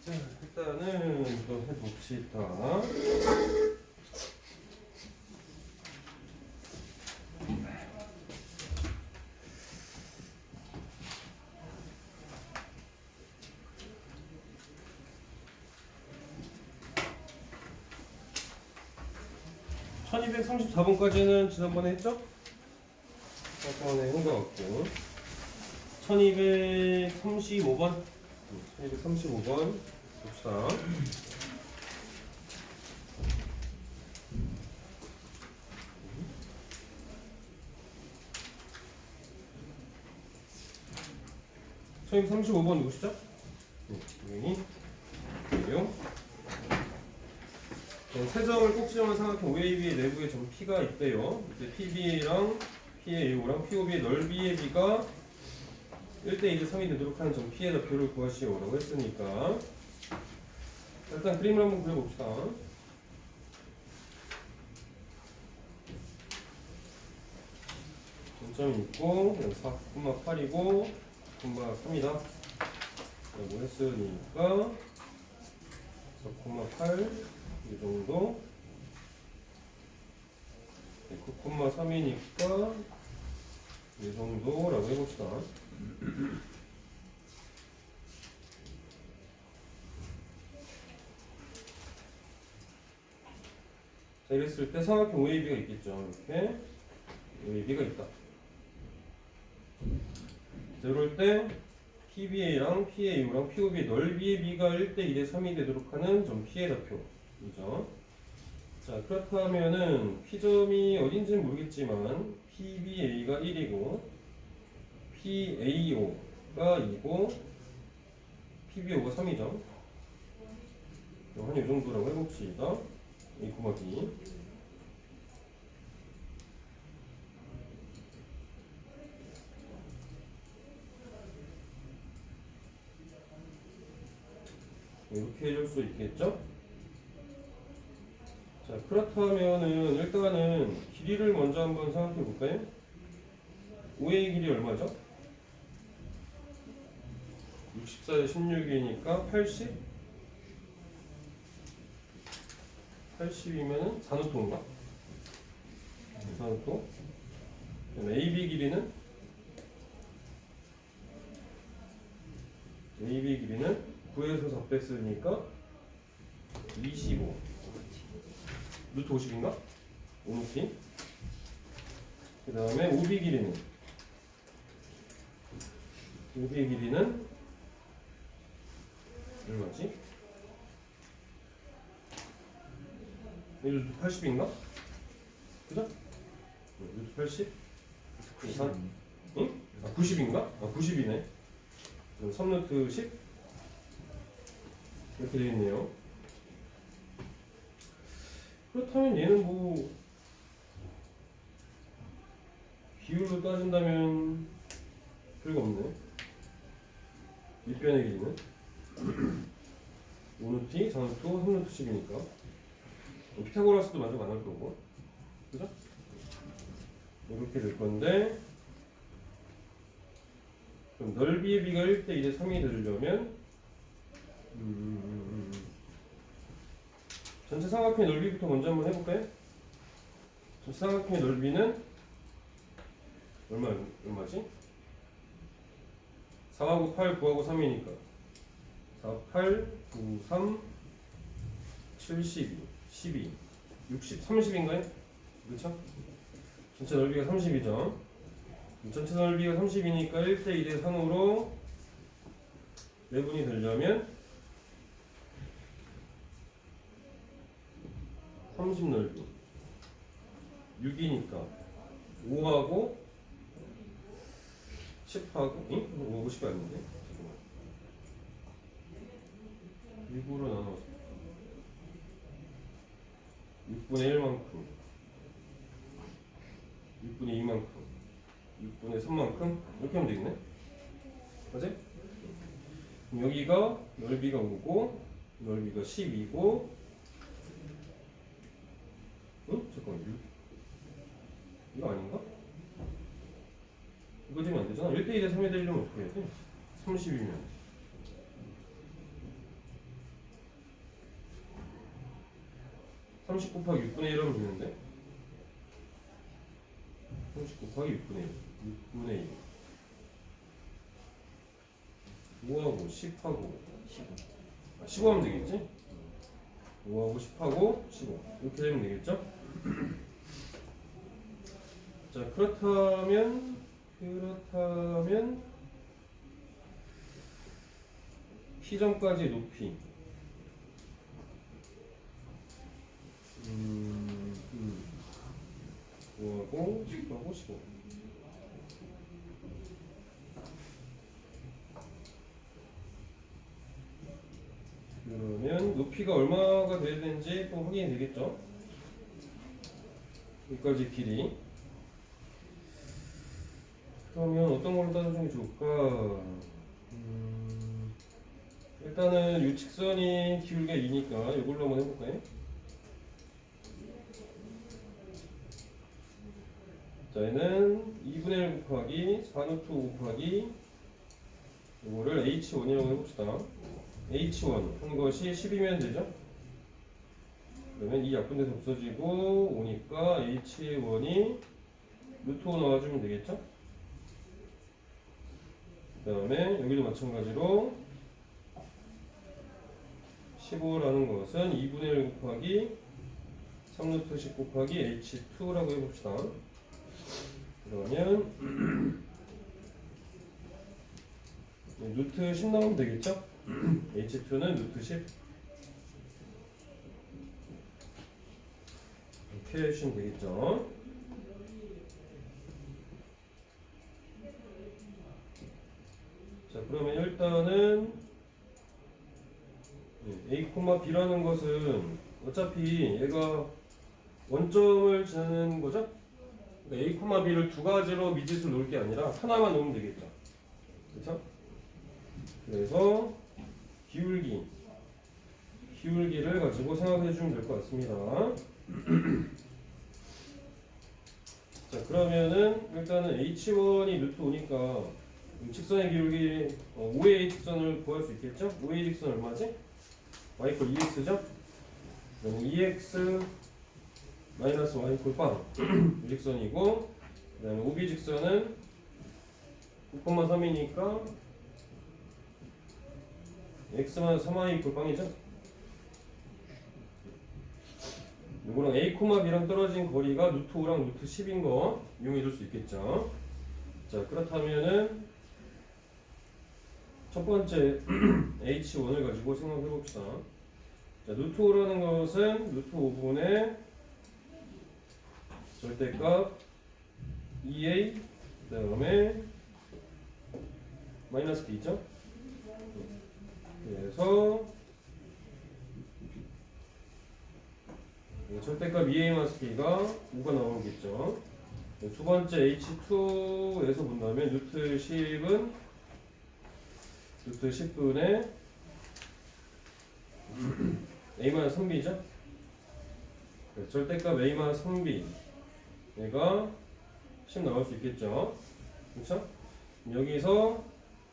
자, 일단은 또 해봅시다. (1234번까지는) 지난번에 했죠? 저번에 한 것 같고 1235번 1235번 봅시다. (1235번) 누구시죠? 여기 내용 세점을 꼭지점을 삼각형 OAB의 내부에 점 P가 있대요. 이제 PB랑 PAO랑 POB의 넓이의 B가 1대 2대 3이 되도록 하는 점 P의 좌표를 구하시오라고 했으니까 일단 그림을 한번 그려봅시다. 점점이 있고 4,8이고 3이다 라고 했으니까 4,8 이 정도 9,3이니까 이 정도라고 해봅시다. 자, 이랬을 때 삼각형 OAB가 있겠죠. 이렇게 OAB가 있다. 자, 이럴 때 PBA랑 PAU랑 POB의 넓이의 B가 1대 2대 3이 되도록 하는 점 P의 좌표이죠. 자, 그렇다면은 P점이 어딘지는 모르겠지만 PBA가 1이고 PAO가 2고 PBO가 3이죠. 한 이 정도라고 해봅시다. 이 곱하기 이렇게 해줄 수 있겠죠? 자, 그렇다면은 일단은 길이를 먼저 한번 생각해 볼까요? OA 길이 얼마죠? 64대 16이니까 80? 80이면은 4루토인가? 4루토. 그다음에 AB 길이는? AB 길이는 9에서 4 뺐으니까 25. 루트 50인가? 5루트. 그 다음에 OB 길이는? OB 길이는 얼마지? 루트 80인가? 그죠? 루트 80? 93? 응? 아 90인가? 아 90이네. 그럼 3루트 10? 이렇게 되겠네요. 그렇다면 얘는 뭐 비율로 따진다면 별거 없네. 밑변의 길이는 5루트, 4루트, 3루트 10이니까 피타고라스도 만족 안 할 거고, 그죠? 이렇게 될 건데, 그럼 넓이의 B가 1대 2대 3이 되려면 전체 삼각형의 넓이부터 먼저 한번 해볼까요? 전체 삼각형의 넓이는 얼마지? 4하고 8, 9하고 3이니까 4, 8, 9, 3, 72, 12, 60, 30인가요? 그렇죠? 전체 넓이가 30이죠. 전체 넓이가 30이니까 1대 2대 3으로 내분이 되려면 30 넓이 6이니까 5하고 10하고 5하고 10이 아닌데? 잠깐만 6으로 나눠서 6분의 1만큼 6분의 2만큼 6분의 3만큼 이렇게 하면 되겠네? 맞지? 그럼 여기가 넓이가 5고 넓이가 10이고 응? 잠깐만 6 이거 아닌가? 이거 되면 안 되잖아. 1대 2대 3이 되려면 어떻게 해야 돼? 30이면 30 곱하기 6분의 1 하면 되는데 30 곱하기 6분의 1 6분의 1 5하고 10하고 15 하면 되겠지? 5하고 10하고 15 이렇게 되면 되겠죠? 자 그렇다면 P점까지 높이 5하고 10하고 15 그러면 높이가 얼마가 돼야 되는지 또 확인이 되겠죠? 여기까지 길이. 그러면 어떤 걸로 따져주는 게 좋을까? 일단은 이 직선이 기울기가 2니까 이걸로 한번 해볼까요? 자, 얘는 2분의 1 곱하기 4루트 5 곱하기 이거를 H1이라고 해봅시다. H1 한 것이 10이면 되죠? 그러면 이 약분돼서 없어지고 오니까 H1이 루트 5 넣어주면 되겠죠? 그 다음에 여기도 마찬가지로 15라는 것은 2분의 1 곱하기 3루트 10 곱하기 H2라고 해봅시다. 그러면 루트 10 나오면 되겠죠? H2는 루트 10 이렇게 해주시면 되겠죠? 자 그러면 일단은 A, B라는 것은 어차피 얘가 원점을 지나는 거죠? A, B를 두 가지로 미지수를 놓을 게 아니라 하나만 놓으면 되겠죠? 그렇죠? 그래서 기울기를 가지고 생각해 주면 될 것 같습니다. 자 그러면은 일단은 H1이 루트 5니까 직선의 기울기 5의 직선을 구할 수 있겠죠? 5의 직선 얼마지? y 이퀄 2x죠? 그러면 2x 마이너스 y 이퀄 빵 이 직선이고 그 다음에 5b 직선은 9,3이니까 x만 3y 이퀄 빵이죠? 이거랑 a, b랑 떨어진 거리가 루트 5랑 루트 10인 거 이용해 줄 수 있겠죠? 자 그렇다면은 첫 번째 H1을 가지고 생각해 봅시다. 자, 루트 5라는 것은 루트 5분의 절대값 2a 그 다음에 마이너스 b죠. 그래서 절대값 2a 마이너스 b가 5가 나오겠죠. 두 번째 H2에서 본다면 루트 10은 루트 10분의 A-3b죠? 절대값 A-3b 얘가 10 나올 수 있겠죠? 그렇죠? 여기서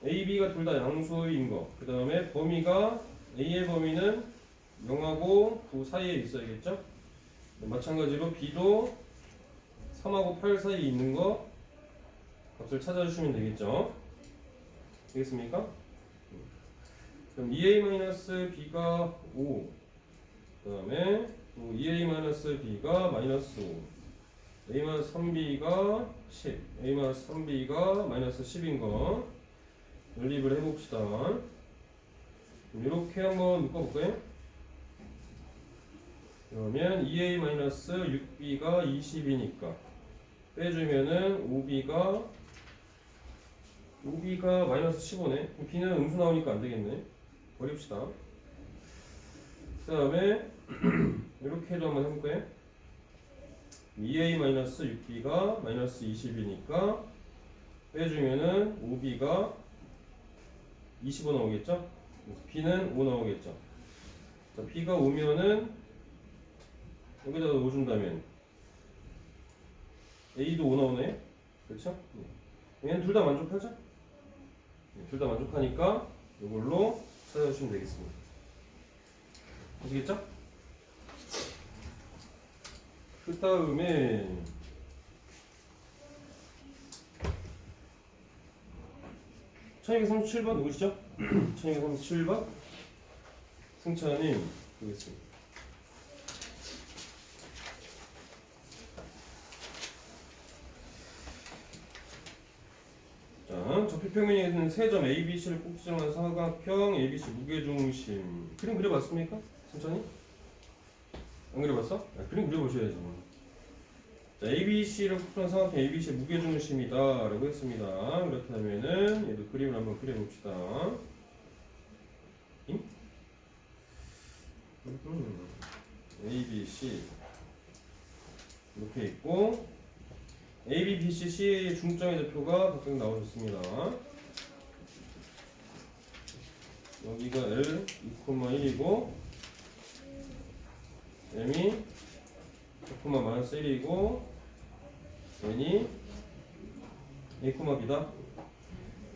A, B가 둘 다 양수인 거. 그 다음에 범위가 A의 범위는 0하고 9 사이에 있어야겠죠? 마찬가지로 B도 3하고 8 사이에 있는 거 값을 찾아주시면 되겠죠? 되겠습니까? 그럼 2a-b가 5 그 다음에 또 2a-b가 마이너스 5 a-3b가 10 a-3b가 마이너스 10인 거 연립을 해봅시다. 이렇게 한번 묶어볼까요? 그러면 2a-6b가 20이니까 빼주면은 5b가 마이너스 15네. b는 음수 나오니까 안 되겠네. 버립시다. 그 다음에 이렇게도 한번 해볼까요? 2a-6b가 마이너스 20이니까 빼주면은 5b가 25 나오겠죠? b는 5 나오겠죠? 자, b가 5면은 여기다 5 준다면 a도 5 나오네. 그렇죠? 얘는 둘 다 만족하죠? 둘 다 만족하니까 이걸로 찾아주시면 되겠습니다. 아시겠죠? 그 다음에 1237번 누구시죠? 1237번 승찬님 보겠습니다. 자, 적표평면에 있는 세 점 A, B, C를 꼭지점한 사각형 A, B, C 무게중심 그림 그려봤습니까? 승찬이? 안 그려봤어? 그림 그려보셔야지. 자, ABC를 kup한 사각형 ABC 무게중심이다 라고 했습니다. 그렇다면은 얘도 그림을 한번 그려봅시다. ABC 이렇게 있고 AB, BC, C의 중점의 좌표가 각각 나오셨습니다. 여기가 L 2,1이고 M이 4,-1이고 N이 A,B다.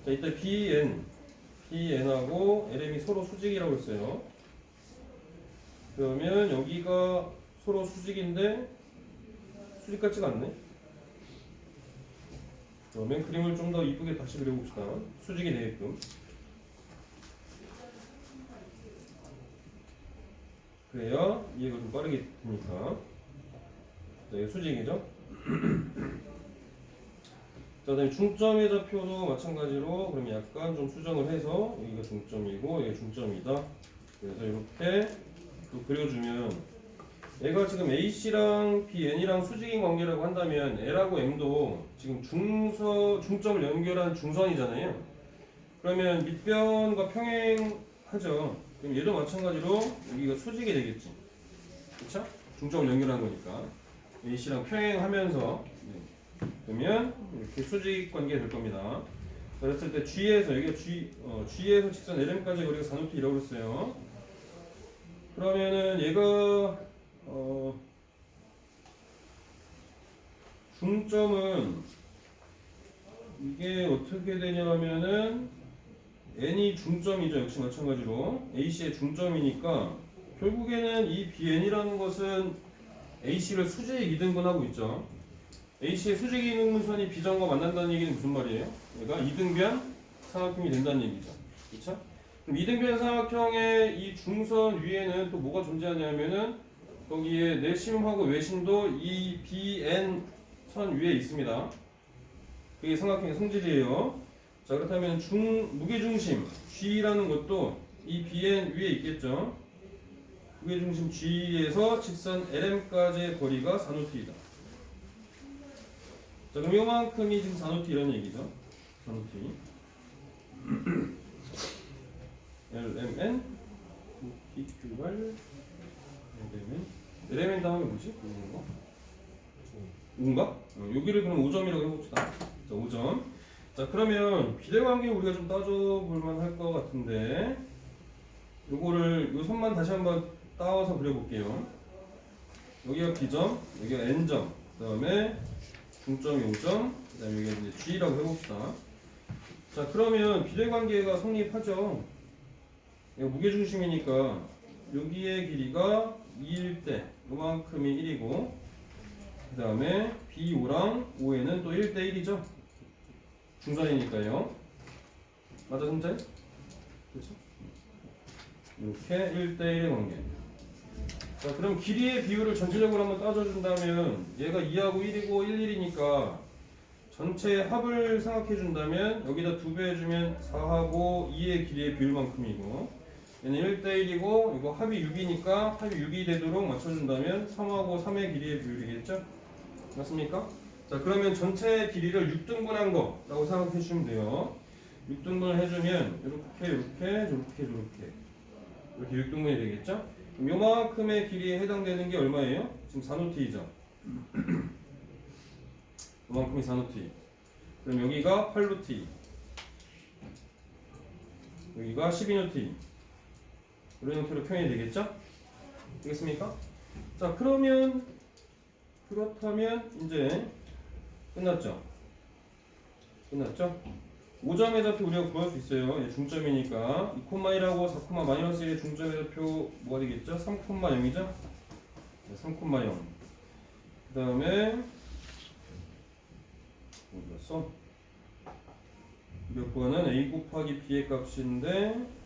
자, 이때 BN하고 LM이 서로 수직이라고 했어요. 그러면 여기가 서로 수직인데 수직 같지가 않네. 그러면 그림을 좀 더 이쁘게 다시 그려봅시다. 수직이 되게끔. 그래야 이해가 좀 빠르게 되니까. 자, 이게 수직이죠? 자, 그다음에 중점의 좌표도 마찬가지로 그럼 약간 좀 수정을 해서 여기가 중점이고 여기가 중점이다. 그래서 이렇게 또 그려주면 얘가 지금 AC랑 BN이랑 수직인 관계라고 한다면 L하고 M도 지금 중점을 연결한 중선이잖아요. 그러면 밑변과 평행하죠. 그럼 얘도 마찬가지로 여기가 수직이 되겠지. 그쵸? 중점을 연결한 거니까 AC랑 평행하면서 그러면 이렇게 수직 관계가 될 겁니다. 그랬을 때 G에서 여기가 G에서 직선 LM까지 거리가 4루트이라고 그랬어요. 그러면은 얘가 중점은 이게 어떻게 되냐면은 N이 중점이죠. 역시 마찬가지로 AC의 중점이니까 결국에는 이 BN이라는 것은 AC를 수직 이등분하고 있죠. AC의 수직 이등분선이 B점과 만난다는 얘기는 무슨 말이에요? 얘가 이등변 삼각형이 된다는 얘기죠. 그렇죠? 그럼 이등변 삼각형의 이 중선 위에는 또 뭐가 존재하냐면은 거기에 내심하고 외심도 이 BN 선 위에 있습니다. 그게 삼각형의 성질이에요. 자, 그렇다면 무게중심 G라는 것도 이 BN 위에 있겠죠. 무게중심 G에서 직선 LM까지의 거리가 4루트이다. 자, 그럼 요만큼이 지금 4루트 이런 얘기죠. 4루트 LMN PQR LMN 다음에 뭐지? 뭔가? 여기를 그럼 5점이라고 해봅시다. 자, 5점. 자, 그러면 비례관계 우리가 좀 따져볼 만할 것 같은데 요거를 요 선만 다시 한번 따와서 그려볼게요. 여기가 B점, 여기가 N점, 그 다음에 중점이 5점, 그 다음에 여기가 이제 G라고 해봅시다. 자, 그러면 비례관계가 성립하죠. 이거 무게중심이니까 여기의 길이가 2일 때 요만큼이 1이고 그 다음에 B5랑 5에는 또 1대 1이죠. 중선이니까요. 맞아, 선생? 그렇죠? 이렇게 1대 1의 관계. 자, 그럼 길이의 비율을 전체적으로 한번 따져준다면 얘가 2하고 1이고 1, 1이니까 전체 합을 생각해준다면 여기다 2배 해주면 4하고 2의 길이의 비율만큼이고 얘는 1대 1이고 이거 합이 6이니까 합이 6이 되도록 맞춰준다면 3하고 3의 길이의 비율이겠죠? 맞습니까? 자, 그러면 전체 길이를 6등분한 거라고 생각해 주시면 돼요. 6등분을 해주면 이렇게 6등분이 되겠죠? 그럼 요만큼의 길이에 해당되는 게 얼마예요? 지금 4루트이죠? 요만큼이 4루트. 그럼 여기가 8루트. 여기가 12루트. 이런 형태로 표현이 되겠죠? 되겠습니까? 자, 그렇다면 이제 끝났죠? 5점의 좌표 우리가 구할 수 있어요. 얘 중점이니까 2,1하고 4,-1의 중점의 좌표 뭐가 되겠죠? 3,0이죠? 3,0. 그 다음에 어디 갔어? 200번은 a 곱하기 b의 값인데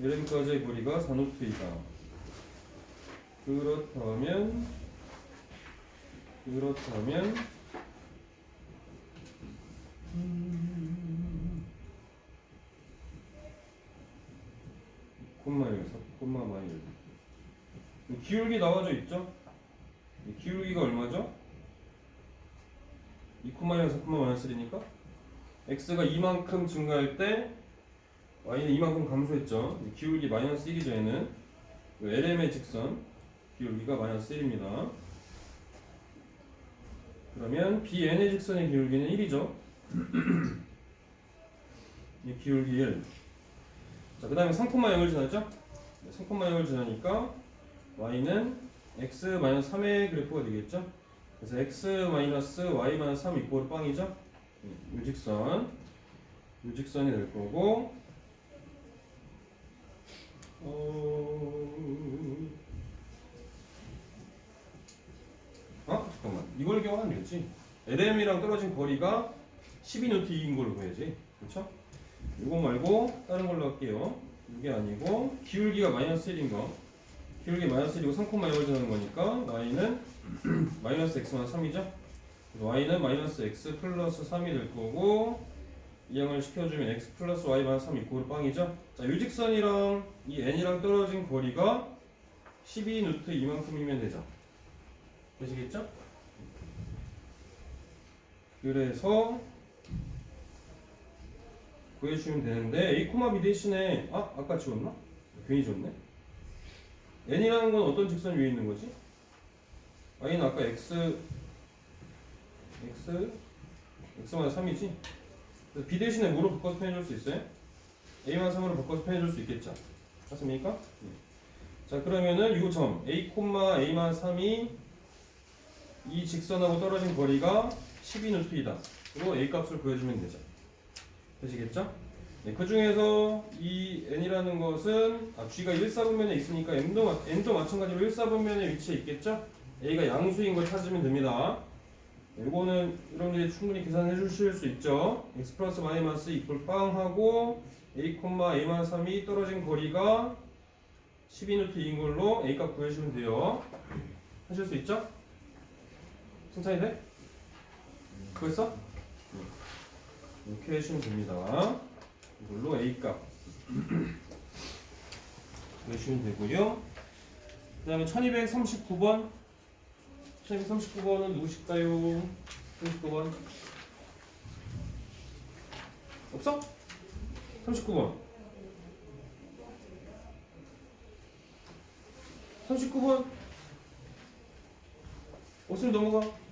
LM까지의 거리가 4노트이다. 그렇다면 4,마일 기울기 나와져 있죠? 이 기울기가 얼마죠? 2,4,-3니까 x가 이만큼 증가할 때 y는 이만큼 감소했죠. 기울기 마이너스 1이죠. 얘는 LM의 직선 기울기가 마이너스 1입니다. 그러면 BN의 직선의 기울기는 1이죠. 이 기울기 1. 자, 그 다음에 3,0을 지나죠? 3,0을 지나니까 y는 x-3의 그래프가 되겠죠? 그래서 x-y-3 이꼴 빵이죠? 유직선이 될 거고 잠깐만. 이걸 기억하면 되지. LM이랑 떨어진 거리가 12N인 걸로 보여야지. 그렇죠? 이거 말고 다른 걸로 할게요. 이게 아니고 기울기가 마이너스 1인 거. 기울기 마이너스 1이고 3,0을 지나는 거니까 y는 마이너스 x-3이죠. y는 마이너스 x 플러스 3이 될 거고 이항을 시켜주면 x 플러스 y-3 이꼴 빵이죠. 자, 유직선이랑 이 n이랑 떨어진 거리가 12N 이만큼이면 되죠. 되시겠죠? 그래서 구해주시면 되는데 a, b 대신에 아까 지웠나? 괜히 지웠네. n이라는 건 어떤 직선 위에 있는 거지? y는 아까 x-3이지? 그래서 b 대신에 뭐로 바꿔서 표현해줄 수 있어요? a-3으로 바꿔서 표현해줄 수 있겠죠? 맞습니까? 자, 그러면은 이 점 a,a-3이 이 직선하고 떨어진 거리가 12N이다. 그리고 a 값을 구해주면 되죠. 되시겠죠? 네, 그 중에서 이 n이라는 것은 g가 1,4분면에 있으니까 n도 마찬가지로 1,4분면에 위치해 있겠죠? a가 양수인 걸 찾으면 됩니다. 이거는 여러분들이 충분히 계산해 주실 수 있죠. x 플러스 마이너스 이퀄 빵 하고 a,a-3이 떨어진 거리가 12N인 걸로 a 값 구해주시면 돼요. 하실 수 있죠? 천천히 돼? 구했어? 이렇게 해주시면 됩니다. 이걸로 a 값 구해주시면 되고요. 그 다음에 1239번 1239번은 누구실까요? 39번 없어? 39번 39번 없으면 넘어가.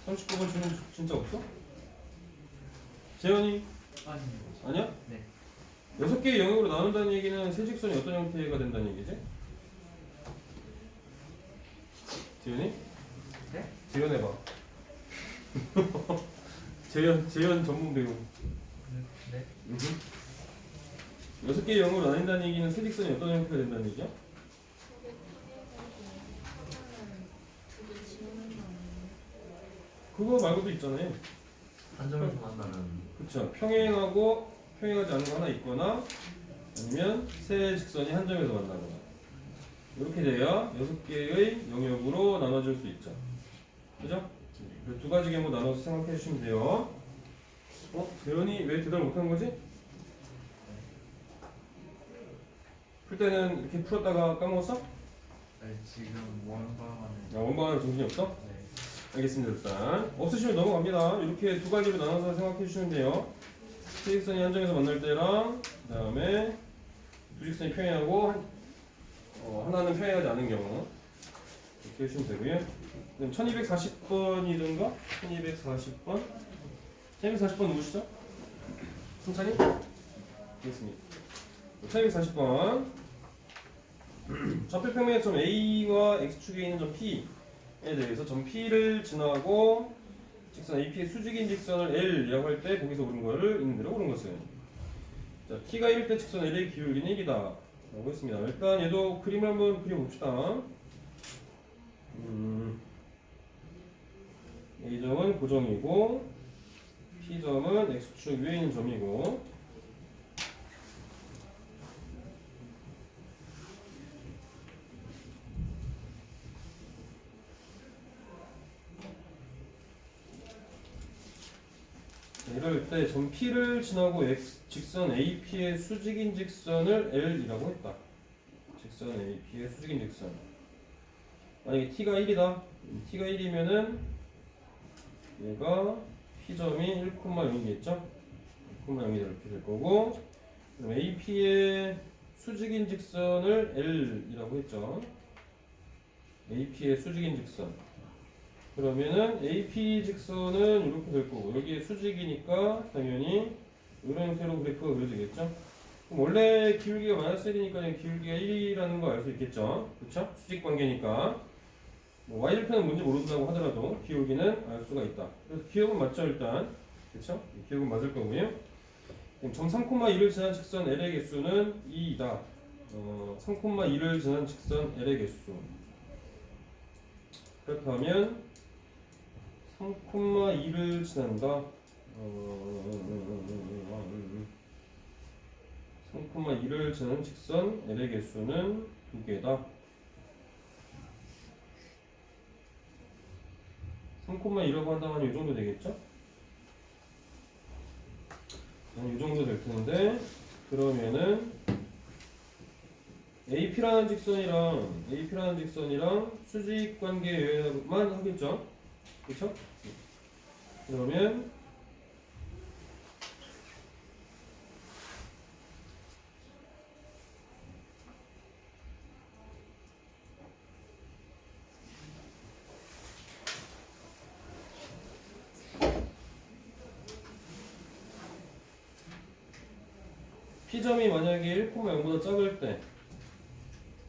39번 주는 진짜 없어? 재현이? 아니야? 네. 6개의 영역으로 나눈다는 얘기는 세 직선이 어떤 형태가 된다는 얘기지? 재현이? 네? 재현해봐. 재현 전문 배우. 네. 6개의 영역으로 나뉜다는 얘기는 세 직선이 어떤 형태가 된다는 얘기야? 그거 말고도 있잖아요. 한 점에서 만나는. 그쵸. 평행하고 평행하지 않은 거 하나 있거나 아니면 세 직선이 한 점에서 만나거나 이렇게 돼야 6개의 영역으로 나눠질 수 있죠. 그죠? 두 가지 경우 나눠서 생각해 주시면 돼요. 재현이 왜 대답 못한 거지? 풀 때는 이렇게 풀었다가 까먹었어? 네, 지금 원방안에. 원방하는 정신이 없어? 네. 알겠습니다. 일단 없으시면 넘어갑니다. 이렇게 두 가지로 나눠서 생각해 주시면 돼요. 세직선이 한 점에서 만날 때랑 그 다음에 두 직선이 평행하고 하나는 평행하지 않은 경우 이렇게 해주시면 되고요. 그럼 1240번이든가 1240번 1240번 누구시죠? 승찬이? 되겠습니다. 1240번 좌표평면의 점 A와 X축에 있는 점 P에 대해서 점 P를 지나고 직선 AP의 수직인 직선을 L 이라고 할 때 거기서 오른 거를 있는 대로 오른 것은 자, 자, t가 1일 때 직선 L의 기울기는 1이다 라고 했습니다. 일단 얘도 그림을 한번 그려봅시다. A점은 고정이고 P점은 X축 위에 있는 점이고 이럴 때 점 P를 지나고 X 직선 AP의 수직인 직선을 L이라고 했다. 직선 AP의 수직인 직선. 만약에 T가 1이다. T가 1이면은 얘가 P점이 1,0이겠죠? 1,0이다 이렇게 될 거고 그럼 AP의 수직인 직선을 L이라고 했죠. AP의 수직인 직선. 그러면은 AP 직선은 이렇게 될 거고 여기에 수직이니까 당연히 이런 형태로 그래프가 그려지겠죠. 그럼 원래 기울기가 마이너스 1이니까 기울기가 1이라는 거 알 수 있겠죠. 그렇죠? 수직 관계니까 뭐 y절편은 뭔지 모른다고 하더라도 기울기는 알 수가 있다. 그래서 기억은 맞죠 일단. 그렇죠? 기억은 맞을 거고요. 점 3,2를 지난 직선 L의 개수는 2이다. 3,2를 지난 직선 L의 개수. 그렇다면 3,2를 지난다. 3,2를 지난 직선 L의 개수는 2개다. 3,2라고 한다면 이 정도 되겠죠? 이 정도 될 텐데 그러면은 AP라는 직선이랑 수직 관계만 하겠죠? 그렇죠? 그러면 P점이 만약에 1,0보다 작을 때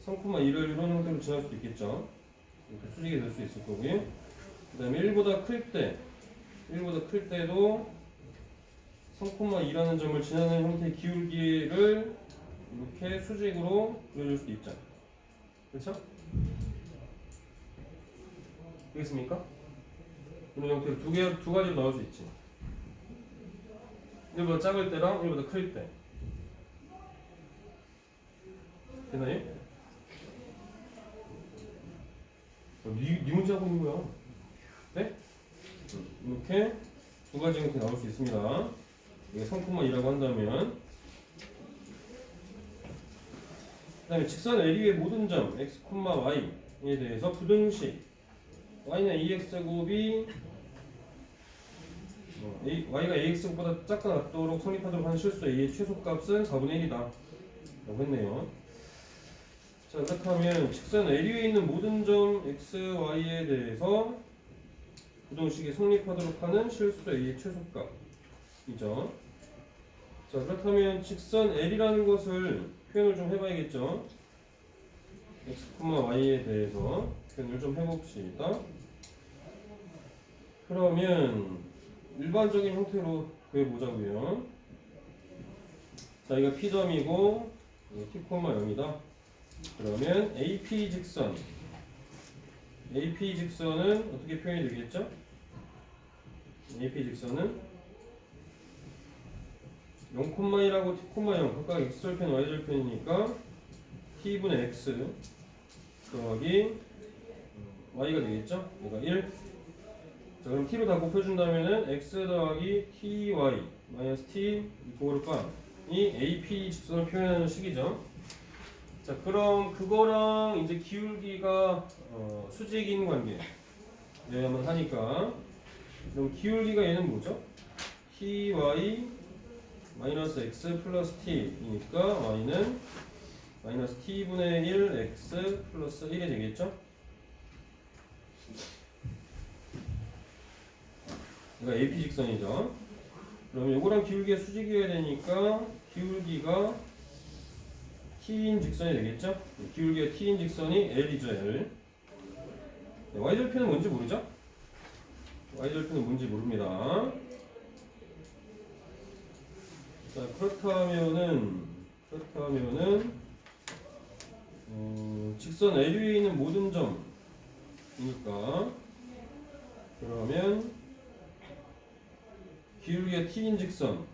3,2를 이런 형태로 지날 수도 있겠죠. 이렇게 수직이 될 수 있을 거고요. 그 다음에 1보다 클 때도 3,2라는 점을 지나는 형태의 기울기를 이렇게 수직으로 그려줄 수도 있죠. 그렇죠? 되겠습니까? 이런 형태로 두 가지로 나올 수 있지. 1보다 작을 때랑 1보다 클 때. 되나요? 네 문제 하고 있는 거야. 네? 이렇게 두 가지 형태 나올 수 있습니다. 이게 3,2라고 한다면 그 다음에 직선 LE의 모든 점 x, y에 대해서 부등식 y는 ax제곱이 y가 ax제곱보다 작거나 같도록 성립하도록 하는 실수 a의 최소값은 4분의 1이다 라고 했네요. 자, 그렇다면 직선 LE에 있는 모든 점 x, y에 대해서 부등식이 성립하도록 하는 실수 a의 최소값이죠. 자, 그렇다면 직선 L이라는 것을 표현을 좀 해봐야겠죠. x, y에 대해서 표현을 좀 해봅시다. 그러면 일반적인 형태로 그려보자고요. 자, 이거 P점이고 t, 0이다. 그러면 AP 직선은 어떻게 표현이 되겠죠? AP 직선은 0,2하고 t,0 각각 x절편, y절편이니까 t분의 x 더하기 y가 되겠죠? 얘가 1. 자, 그럼 t로 다 곱해준다면은 x 더하기 ty 마이너스 t 이코르 이 AP 직선을 표현하는 식이죠. 자, 그럼 그거랑 이제 기울기가 수직인 관계야만 하니까 그럼 기울기가 얘는 뭐죠? ty 마이너스 x 플러스 t이니까 y는 마이너스 t분의 1 x 플러스 1이 되겠죠? 이거 AP 직선이죠. 그럼 요거랑 기울기가 수직이어야 되니까 기울기가 t인 직선이 되겠죠? 기울기가 t인 직선이 L이죠, L. 네, y절편은 뭔지 모르죠? y절편은 뭔지 모릅니다. 자, 그렇다면은 직선 L 위에 있는 모든 점이니까 그러면 기울기가 t인 직선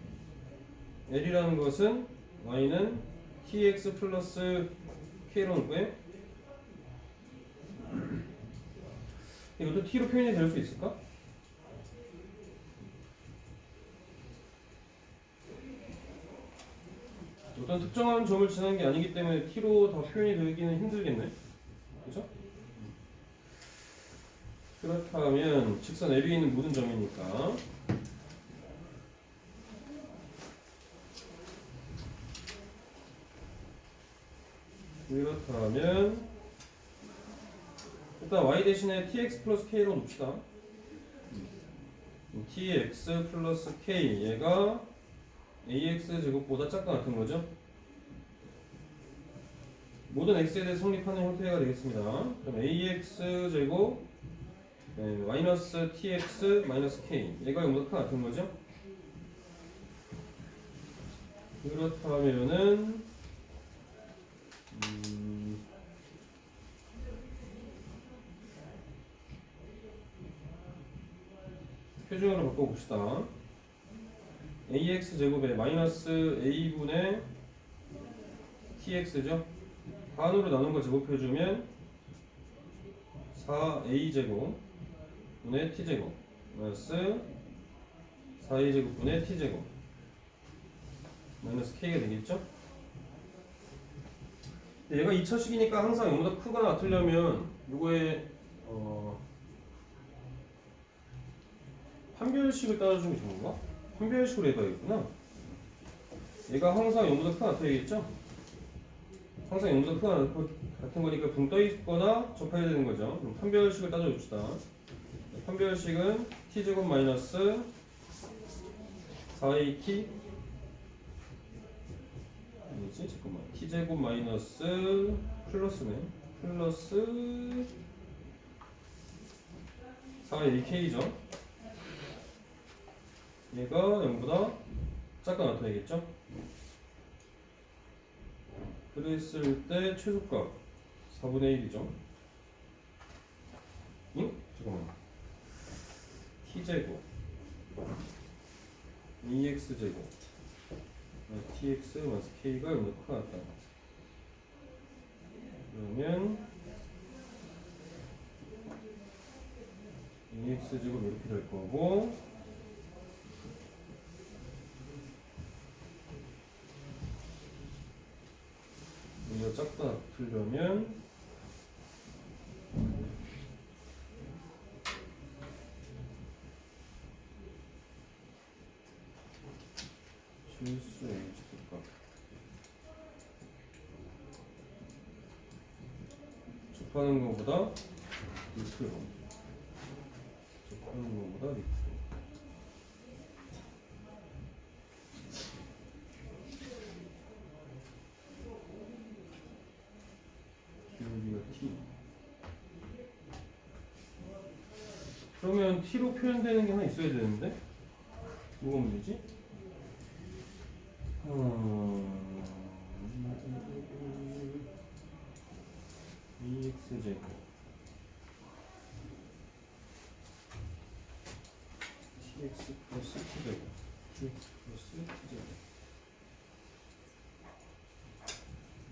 L이라는 것은 y는 tx 플러스 k로 놓고요. 이것도 t로 표현이 될 수 있을까? 어떤 특정한 점을 지나는 게 아니기 때문에 t로 다 표현이 되기는 힘들겠네. 그죠? 그렇다면 직선 L 위에 있는 모든 점이니까 그렇다면 일단 y 대신에 tx 플러스 k로 놓읍시다. tx 플러스 k 얘가 ax 제곱보다 작다 같은 거죠. 모든 x에 대해 성립하는 형태가 되겠습니다. 그럼 ax 제곱 마이너스 tx 마이너스 k 얘가 0보다 크다 같은 거죠. 그렇다면은 표준으로 바꿔봅시다. ax 제곱에 마이너스 a분의 tx죠. 반으로 나눈 거 제곱해주면 4a 제곱 분의 t 제곱 마이너스 4a 제곱 분의 t 제곱 마이너스 k가 되겠죠. 얘가 2차식이니까 항상 0보다 크거나 같으려면 요거에 판별식을 따져주면 좋은가? 판별식으로 해봐야겠구나. 얘가 항상 0보다 크거나 같아야겠죠? 항상 0보다 크거나 같은 거니까 붕 떠있거나 접해야 되는 거죠. 그럼 판별식을 따져봅시다. 판별식은 t제곱 마이너스 4at 아니지? 잠깐만. t제곱 마이너스 플러스네. 플러스 4ak죠. 얘가 0보다 작게 나타나겠죠? 그랬을 때 최소값 4분의 1이죠. 응? 잠깐만. t제곱 ex제곱 tx 마이너스 k가 0보다 크게 나타나. 그러면 ex제곱 이렇게 될 거고 이거 작다 나타내려면 실수 h값 접하는 것보다 밑으로 접하는 것보다 밑으로 기울기가 t 그러면 t로 표현되는 게 하나 있어야 되는데 뭐가 문제지? ex제곱 tx 플러스 t제곱 tx 플러스 t제곱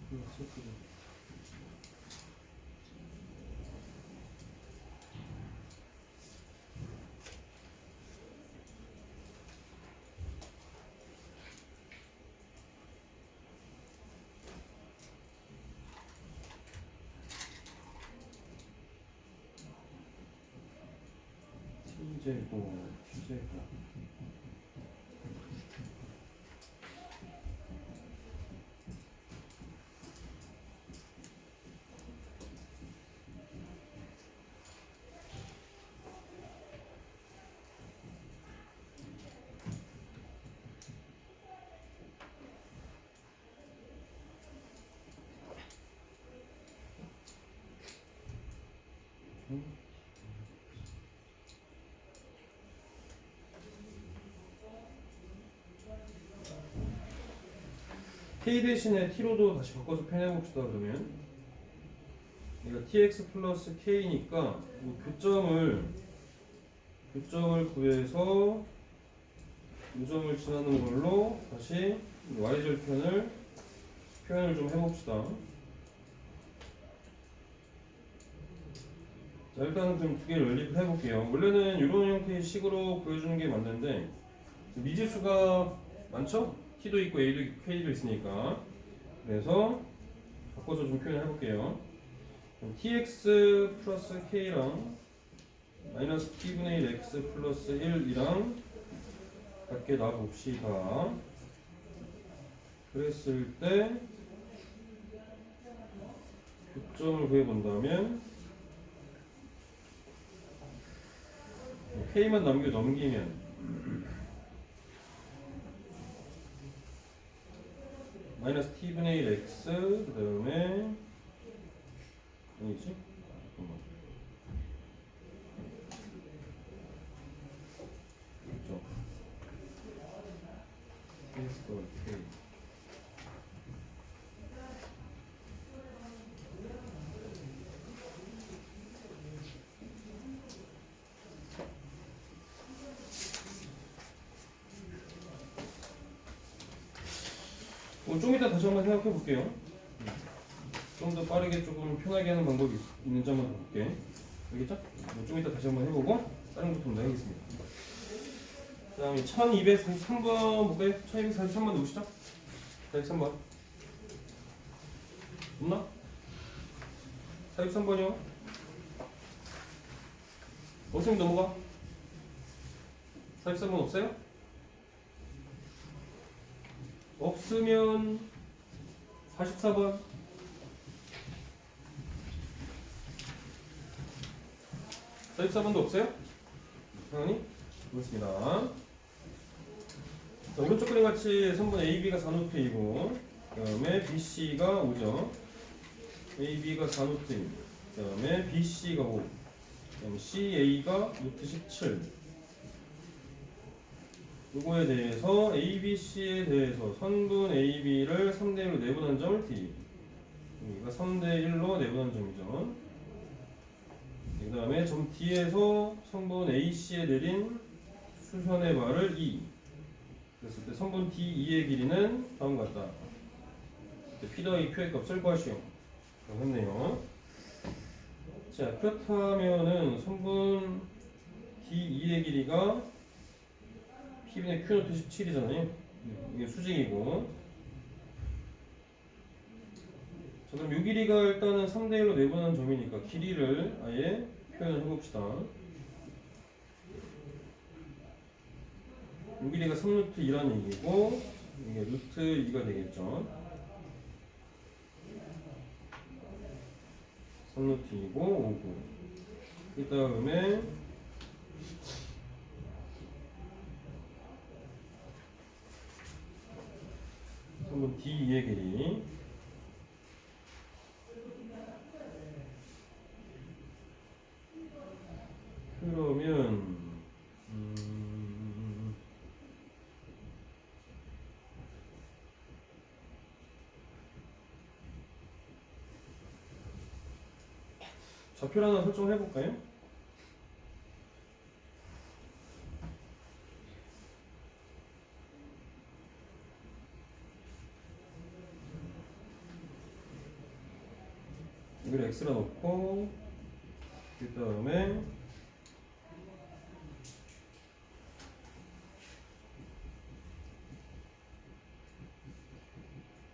플러스 t제곱 t제곱 t제곱 k 대신에 t로도 다시 바꿔서 표현해 봅시다. 그러면 얘가 tx 플러스 k니까 교점을 구해서 요점을 지나는 걸로 다시 y절편을 표현을 좀 해봅시다. 자, 일단 좀 두 개를 연립을 해볼게요. 원래는 이런 형태의 식으로 보여주는 게 맞는데 미지수가 많죠? t도 있고 a도 있고 k도 있으니까 그래서 바꿔서 좀 표현을 해볼게요. tx 플러스 k랑 마이너스 t분의 1 x 플러스 1이랑 같게 놔봅시다. 그랬을 때 교점을 구해본다면 k만 넘기면 마이너스 t분의 1 x 그 다음에 아니지? 잠깐만. 그렇죠. k. 좀 이따 다시 한번 생각해 볼게요. 좀 더 빠르게 조금 편하게 하는 방법이 있는지 한번 볼게. 알겠죠? 좀 이따 다시 한번 해보고 다른 것도 먼저 하겠습니다. 그 다음에 1243번 볼까요? 1243번 누구시죠? 403번 없나? 403번이요? 없으면 넘어가. 403번 없어요? 없으면 44번 44번도 없어요? 당연히 그렇습니다. 자, 오른쪽 그림 같이 선분 AB가 4노트이고 그 다음에 BC가 5죠. AB가 4노트이고 그 다음에 BC가 5 그 다음에 CA가 루트 17 이거에 대해서 ABC에 대해서 선분 AB를 3대1로 내분한 점을 D 여기가 3대1로 내분한 점이죠. 그 다음에 점 D에서 선분 AC에 내린 수선의 발을 E 그랬을 때 선분 D2의 길이는 다음과 같다. P 더하기 Q의 값을 구하시오. 라고 했네요. 자, 그렇다면은 선분 D2의 길이가 P분의 Q노트 17이잖아요. 이게 수직이고. 자, 그럼 이 길이가 일단은 3대1로 내분한 점이니까 길이를 아예 표현을 해봅시다. 이 길이가 3루트 2라는 얘기고 이게 루트 2가 되겠죠. 3루트 2고 5고 그 다음에 선분 D2의 길이 그러면 좌표를 하나 설정해 볼까요? 여기를 x라 놓고 그 다음에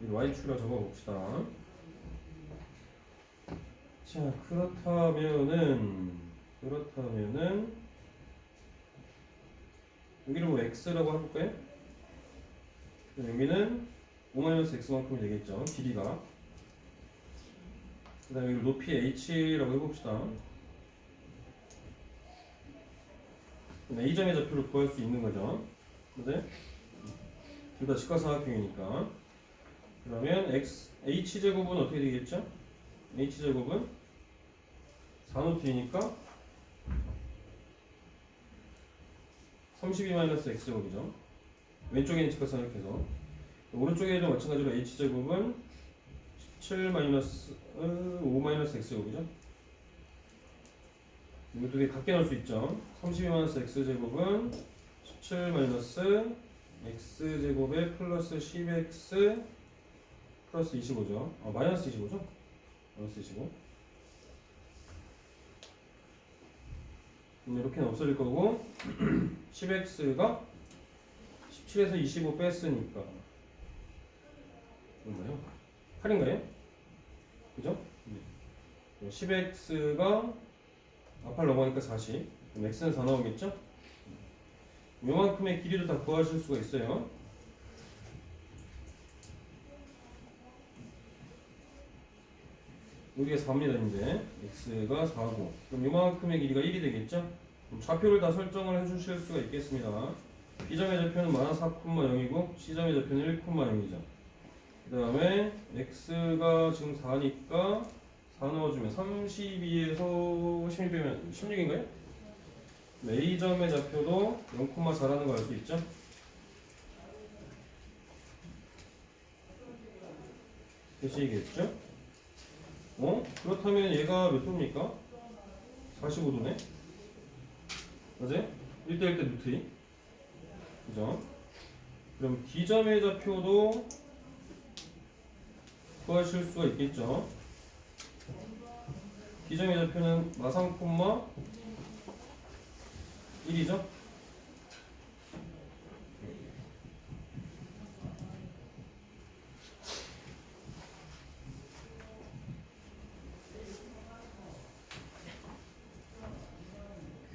y축이라 적어봅시다. 자, 그렇다면은 여기를 뭐 x라고 해볼까요? 여기는 5-x만큼 되겠죠. 길이가. 그 다음에 여기 높이 h라고 해봅시다. A점의 좌표를 구할 수 있는 거죠. 근데 둘 다 직각삼각형이니까. 그러면 h제곱은 어떻게 되겠죠? h제곱은 4노트이니까 32-x제곱이죠. 왼쪽에는 직각삼각해서 오른쪽에도 마찬가지로 h제곱은 17 마이너스 5 마이너스 x제곱이죠. 이거 두 개 같게 넣을 수 있죠. 32 마이너스 x제곱은 17 마이너스 x제곱에 플러스 10x 플러스 25죠. 마이너스 25죠. 마이너스 25. 이렇게는 없어질 거고 10x가 17에서 25 뺐으니까 얼마요? 8인가요? 그죠? 10x가 앞을 넘어가니까 40. 그럼 x는 4 나오겠죠? 요만큼의 길이도 다 구하실 수가 있어요. 여기가 4입니다. 이제 x가 4고 그럼 요만큼의 길이가 1이 되겠죠? 그럼 좌표를 다 설정을 해주실 수가 있겠습니다. B점의 좌표는 -4,0이고 C점의 좌표는 1,0이죠. 그 다음에 x가 지금 4니까 4 넣어주면 32에서 16 빼면 16인가요? A점의 좌표도 0,4라는 거 알 수 있죠? 되시겠죠? 그렇다면 얘가 몇 도입니까? 45도네? 맞아요? 1대 1대 루트 2 그죠? 그럼 D점의 좌표도 구하실 수가 있겠죠? D점의 좌표는 마상 콤마 1이죠?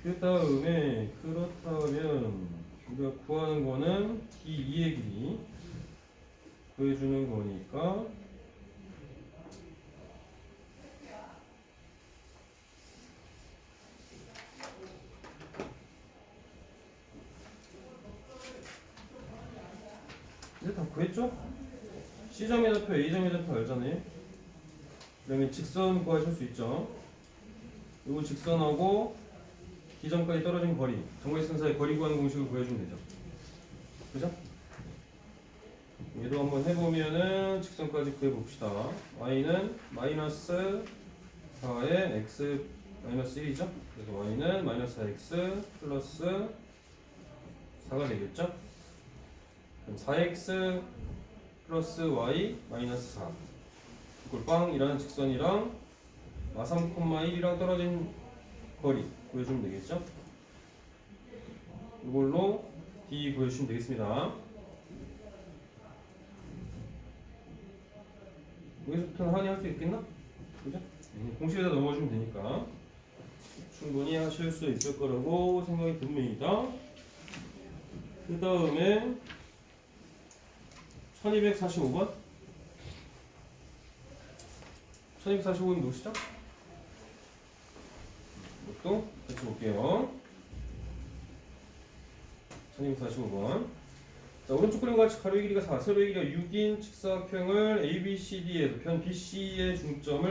그 다음에 그렇다면 우리가 구하는 거는 D2의 길이 구해주는 거니까 이제 다 구했죠? C점의 좌표, A점의 좌표 알잖아요. 그러면 직선 구하실 수 있죠. 이거 직선하고 D점까지 떨어진 거리, 정거역선 사이 거리 구하는 공식을 구해주면 되죠. 그죠? 얘도 한번 해보면은 직선까지 구해봅시다. y는 마이너스 4에 x 마이너스 1이죠? 그래서 y는 마이너스 4x 플러스 4가 되겠죠? 그럼 4x 플러스 y 마이너스 4 이걸 빵이라는 직선이랑 마3, 1이랑 떨어진 거리 구해주면 되겠죠? 이걸로 D 구해주시면 되겠습니다. 여기서부터는 하니 할 수 있겠나? 그죠? 공식에다 넣어주면 되니까 충분히 하실 수 있을 거라고 생각이 듭니다. 그 다음에 1245번 1245번 누구시죠? 이것도 같이 볼게요. 1245번. 자, 오른쪽 그림과 같이 가로의 길이가 4, 세로의 길이가 6인 직사각형을 ABCD에서 편 BC의 중점을